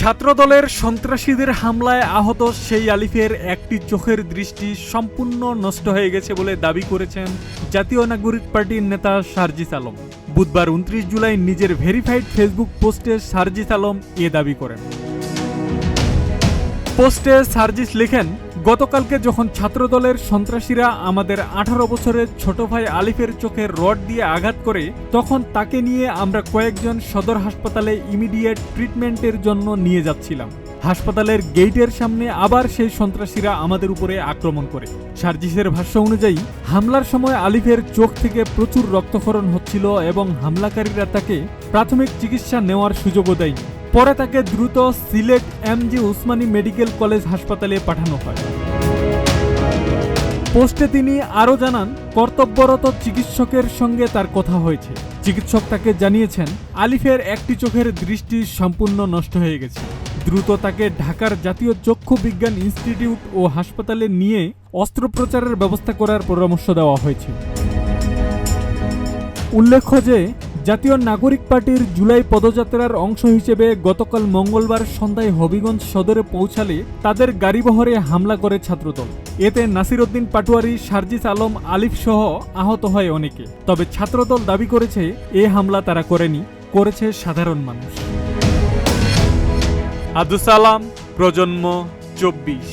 ছাত্রদলের সন্ত্রাসীদের হামলায় আহত সেই আলিফের একটি চোখের দৃষ্টি সম্পূর্ণ নষ্ট হয়ে গেছে বলে দাবি করেছেন জাতীয় নাগরিক পার্টির নেতা সার্জিস আলম। বুধবার 29 জুলাই নিজের ভেরিফাইড ফেসবুক পোস্টে সার্জিস আলম এ দাবি করেন। পোস্টে সার্জিস লেখেন, গতকালকে যখন ছাত্রদলের সন্ত্রাসীরা আমাদের 18 বছরের ছোট ভাই আলিফের চোখে রড দিয়ে আঘাত করে, তখন তাকে নিয়ে আমরা কয়েকজন সদর হাসপাতালে ইমিডিয়েট ট্রিটমেন্টের জন্য নিয়ে যাচ্ছিলাম। হাসপাতালের গেইটের সামনে আবার সেই সন্ত্রাসীরা আমাদের উপরে আক্রমণ করে। সার্জিসের ভাষ্য অনুযায়ী হামলার সময় আলিফের চোখ থেকে প্রচুর রক্তক্ষরণ হচ্ছিল এবং হামলাকারীরা তাকে প্রাথমিক চিকিৎসা নেওয়ার সুযোগও দেয়নি। পরে তাকে দ্রুত Sylhet MG Usmani medical college হাসপাতালে পাঠানো হয়। পোস্টে তিনি আরও জানান, কর্তব্যরত চিকিৎসকের সঙ্গে তার কথা হয়েছে। চিকিৎসক তাকে জানিয়েছেন আলিফের একটি চোখের দৃষ্টি সম্পূর্ণ নষ্ট হয়ে গেছে। দ্রুত তাকে ঢাকার জাতীয় চক্ষু বিজ্ঞান ইনস্টিটিউট ও হাসপাতালে নিয়ে অস্ত্রোপচারের ব্যবস্থা করার পরামর্শ দেওয়া হয়েছে। উল্লেখ্য যে জাতীয় নাগরিক পার্টির জুলাই পদযাত্রার অংশ হিসেবে গতকাল মঙ্গলবার সন্ধ্যায় হবিগঞ্জ সদরে পৌঁছালে তাদের গাড়িবহরে হামলা করে ছাত্রদল। এতে নাসির উদ্দিন পাটোয়ারি, সার্জিস আলম, আলিফ সহ আহত হয় অনেকে। তবে ছাত্রদল দাবি করেছে এ হামলা তারা করেনি, করেছে সাধারণ মানুষ। আব্দুস সালাম, প্রজন্ম 24।